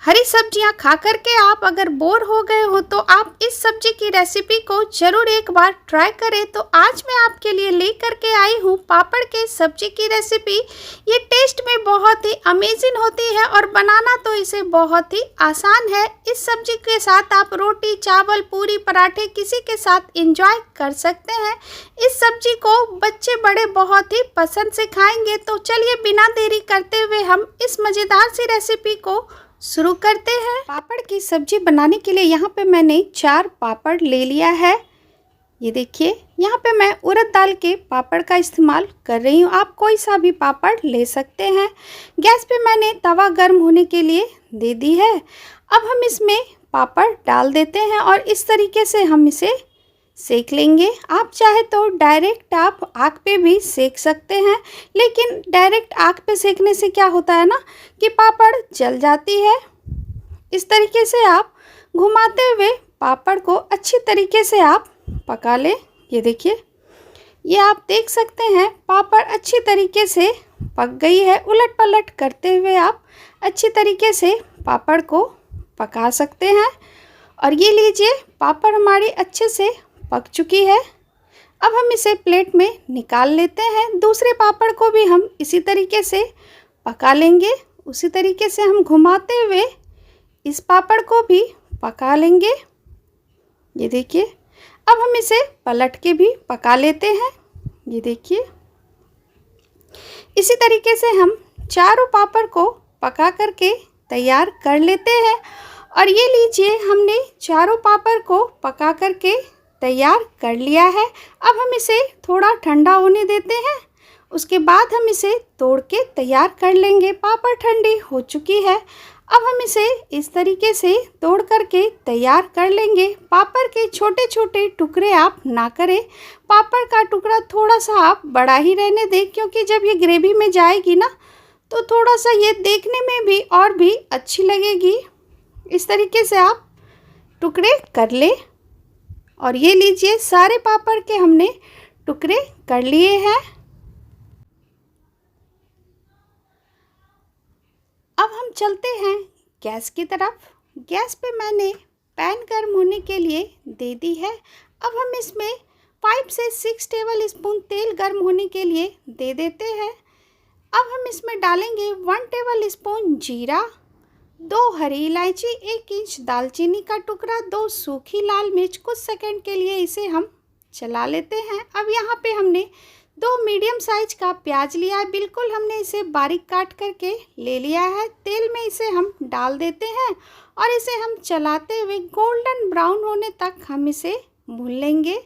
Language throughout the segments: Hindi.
हरी सब्जियां खा करके आप अगर बोर हो गए हो तो आप इस सब्जी की रेसिपी को ज़रूर एक बार ट्राई करें। तो आज मैं आपके लिए लेकर के आई हूँ पापड़ के सब्जी की रेसिपी। ये टेस्ट में बहुत ही अमेजिंग होती है और बनाना तो इसे बहुत ही आसान है। इस सब्जी के साथ आप रोटी, चावल, पूरी, पराठे किसी के साथ एंजॉय कर सकते हैं। इस सब्जी को बच्चे बड़े बहुत ही पसंद से खाएंगे। तो चलिए बिना देरी करते हुए हम इस मज़ेदार सी रेसिपी को शुरू करते हैं। पापड़ की सब्जी बनाने के लिए यहाँ पे मैंने 4 पापड़ ले लिया है। ये देखिए, यहाँ पे मैं उड़द दाल के पापड़ का इस्तेमाल कर रही हूँ। आप कोई सा भी पापड़ ले सकते हैं। गैस पे मैंने तवा गर्म होने के लिए दे दी है। अब हम इसमें पापड़ डाल देते हैं और इस तरीके से हम इसे सेक लेंगे। आप चाहे तो डायरेक्ट आप आग पे भी सेक सकते हैं, लेकिन डायरेक्ट आग पे सेकने से क्या होता है ना कि पापड़ जल जाती है। इस तरीके से आप घुमाते हुए पापड़ को अच्छी तरीके से आप पका लें। ये देखिए, ये आप देख सकते हैं पापड़ अच्छी तरीके से पक गई है। उलट पलट करते हुए आप अच्छी तरीके से पापड़ को पका सकते हैं। और ये लीजिए, पापड़ हमारी अच्छे से पक चुकी है। अब हम इसे प्लेट में निकाल लेते हैं। दूसरे पापड़ को भी हम इसी तरीके से पका लेंगे। उसी तरीके से हम घुमाते हुए इस पापड़ को भी पका लेंगे। ये देखिए, अब हम इसे पलट के भी पका लेते हैं। ये देखिए, इसी तरीके से हम चारों पापड़ को पका करके तैयार कर लेते हैं। और ये लीजिए, हमने चारों पापड़ को पका करके तैयार कर लिया है। अब हम इसे थोड़ा ठंडा होने देते हैं। उसके बाद हम इसे तोड़ के तैयार कर लेंगे। पापड़ ठंडी हो चुकी है। अब हम इसे इस तरीके से तोड़ करके तैयार कर लेंगे। पापड़ के छोटे छोटे टुकड़े आप ना करें। पापड़ का टुकड़ा थोड़ा सा आप बड़ा ही रहने दें, क्योंकि जब ये ग्रेवी में जाएगी ना तो थोड़ा सा ये देखने में भी और भी अच्छी लगेगी। इस तरीके से आप टुकड़े कर लें। और ये लीजिए, सारे पापड़ के हमने टुकड़े कर लिए हैं। अब हम चलते हैं गैस की तरफ। गैस पे मैंने पैन गर्म होने के लिए दे दी है। अब हम इसमें 5 से 6 टेबल स्पून तेल गर्म होने के लिए दे देते हैं। अब हम इसमें डालेंगे 1 टेबल स्पून जीरा, 2 हरी इलायची, 1 इंच दालचीनी का टुकड़ा, 2 सूखी लाल मिर्च। कुछ सेकंड के लिए इसे हम चला लेते हैं। अब यहाँ पे हमने 2 मीडियम साइज का प्याज लिया है। बिल्कुल हमने इसे बारीक काट करके ले लिया है। तेल में इसे हम डाल देते हैं और इसे हम चलाते हुए गोल्डन ब्राउन होने तक हम इसे भून लेंगे।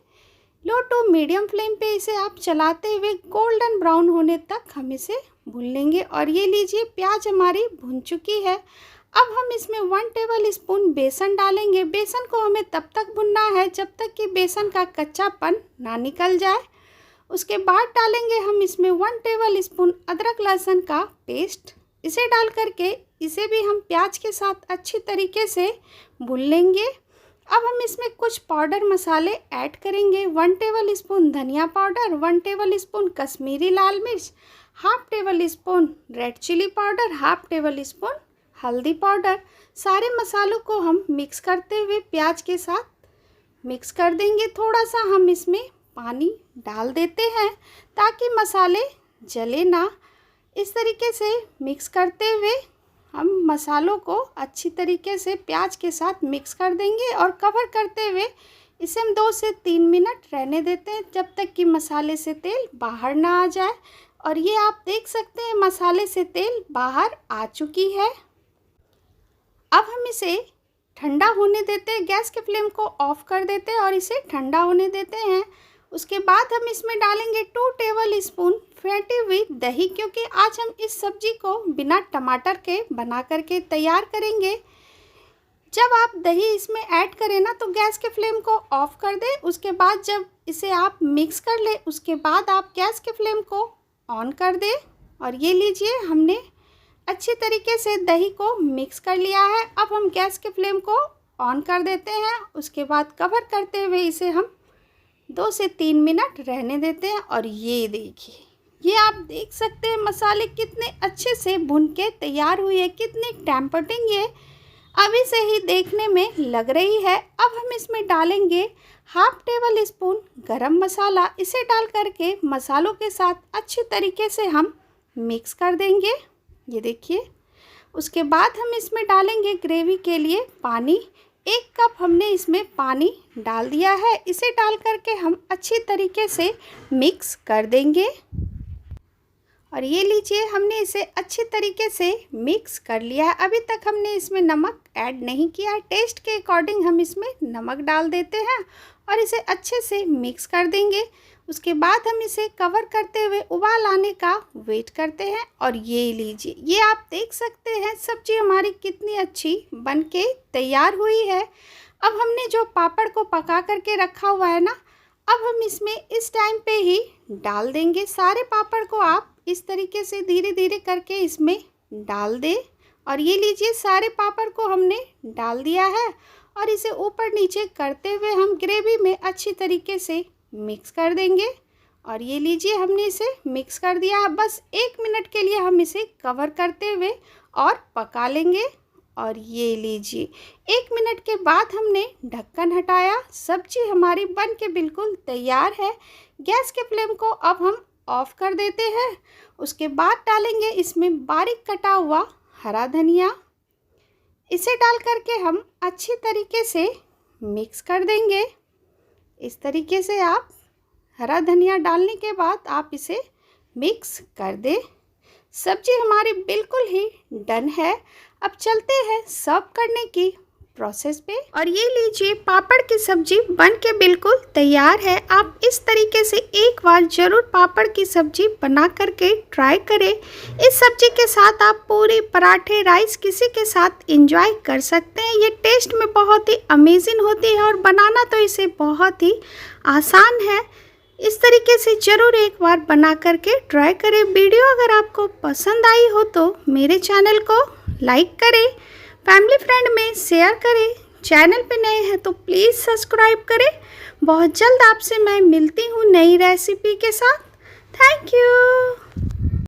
लो टू मीडियम फ्लेम पे इसे आप चलाते हुए गोल्डन ब्राउन होने तक हम इसे भून लेंगे। और ये लीजिए, प्याज हमारी भुन चुकी है। अब हम इसमें 1 टेबल स्पून बेसन डालेंगे। बेसन को हमें तब तक भुनना है जब तक कि बेसन का कच्चापन ना निकल जाए। उसके बाद डालेंगे हम इसमें 1 टेबल स्पून अदरक लहसुन का पेस्ट। इसे डाल करके इसे भी हम प्याज के साथ अच्छी तरीके से भून लेंगे। अब हम इसमें कुछ पाउडर मसाले ऐड करेंगे। 1 टेबल स्पून धनिया पाउडर, 1 टेबल स्पून कश्मीरी लाल मिर्च, half tablespoon red chilli powder, half tablespoon हल्दी पाउडर। सारे मसालों को हम मिक्स करते हुए प्याज के साथ मिक्स कर देंगे। थोड़ा सा हम इसमें पानी डाल देते हैं ताकि मसाले जले ना। इस तरीके से मिक्स करते हुए हम मसालों को अच्छी तरीके से प्याज के साथ मिक्स कर देंगे और कवर करते हुए इसे हम 2 से 3 मिनट रहने देते हैं, जब तक कि मसाले से तेल बाहर ना आ जाए। और ये आप देख सकते हैं, मसाले से तेल बाहर आ चुकी है। अब हम इसे ठंडा होने देते हैं। गैस के फ्लेम को ऑफ कर देते हैं और इसे ठंडा होने देते हैं। उसके बाद हम इसमें डालेंगे 2 टेबल स्पून फेंटी हुई दही, क्योंकि आज हम इस सब्जी को बिना टमाटर के बना करके तैयार करेंगे। जब आप दही इसमें ऐड करें ना तो गैस के फ्लेम को ऑफ कर दें। उसके बाद जब इसे आप मिक्स कर लें, उसके बाद आप गैस के फ्लेम को ऑन कर दें। और ये लीजिए, हमने अच्छी तरीके से दही को मिक्स कर लिया है। अब हम गैस के फ्लेम को ऑन कर देते हैं। उसके बाद कवर करते हुए इसे हम 2 से 3 मिनट रहने देते हैं। और ये देखिए, ये आप देख सकते हैं मसाले कितने अच्छे से भुन के तैयार हुए हैं, कितनी टेम्पटिंग ये अभी से ही देखने में लग रही है। अब हम इसमें डालेंगे हाफ टेबल स्पून गरम मसाला। इसे डाल करके मसालों के साथ अच्छी तरीके से हम मिक्स कर देंगे। ये देखिए। उसके बाद हम इसमें डालेंगे ग्रेवी के लिए पानी। 1 कप हमने इसमें पानी डाल दिया है। इसे डाल करके हम अच्छी तरीके से मिक्स कर देंगे। और ये लीजिए, हमने इसे अच्छी तरीके से मिक्स कर लिया है। अभी तक हमने इसमें नमक ऐड नहीं किया है। टेस्ट के अकॉर्डिंग हम इसमें नमक डाल देते हैं और इसे अच्छे से मिक्स कर देंगे। उसके बाद हम इसे कवर करते हुए उबाल आने का वेट करते हैं। और ये लीजिए, ये आप देख सकते हैं सब्जी हमारी कितनी अच्छी बनके तैयार हुई है। अब हमने जो पापड़ को पका करके रखा हुआ है ना, अब हम इसमें इस टाइम पे ही डाल देंगे। सारे पापड़ को आप इस तरीके से धीरे धीरे करके इसमें डाल दें। और ये लीजिए, सारे पापड़ को हमने डाल दिया है और इसे ऊपर नीचे करते हुए हम ग्रेवी में अच्छी तरीके से मिक्स कर देंगे। और ये लीजिए, हमने इसे मिक्स कर दिया है। बस 1 मिनट के लिए हम इसे कवर करते हुए और पका लेंगे। और ये लीजिए, 1 मिनट के बाद हमने ढक्कन हटाया। सब्जी हमारी बन के बिल्कुल तैयार है। गैस के फ्लेम को अब हम ऑफ कर देते हैं। उसके बाद डालेंगे इसमें बारीक कटा हुआ हरा धनिया। इसे डाल करके हम अच्छी तरीके से मिक्स कर देंगे। इस तरीके से आप हरा धनिया डालने के बाद आप इसे मिक्स कर दें। सब्जी हमारी बिल्कुल ही डन है। अब चलते हैं सर्व करने की प्रोसेस पे। और ये लीजिए, पापड़ की सब्जी बन के बिल्कुल तैयार है। आप इस तरीके से एक बार ज़रूर पापड़ की सब्जी बना करके ट्राई करें। इस सब्जी के साथ आप पूरी, पराठे, राइस किसी के साथ एंजॉय कर सकते हैं। ये टेस्ट में बहुत ही अमेजिंग होती है और बनाना तो इसे बहुत ही आसान है। इस तरीके से ज़रूर एक बार बना करके ट्राई करें। वीडियो अगर आपको पसंद आई हो तो मेरे चैनल को लाइक करें, फैमिली फ्रेंड में शेयर करें। चैनल पे नए हैं तो प्लीज़ सब्सक्राइब करें। बहुत जल्द आपसे मैं मिलती हूँ नई रेसिपी के साथ। Thank you.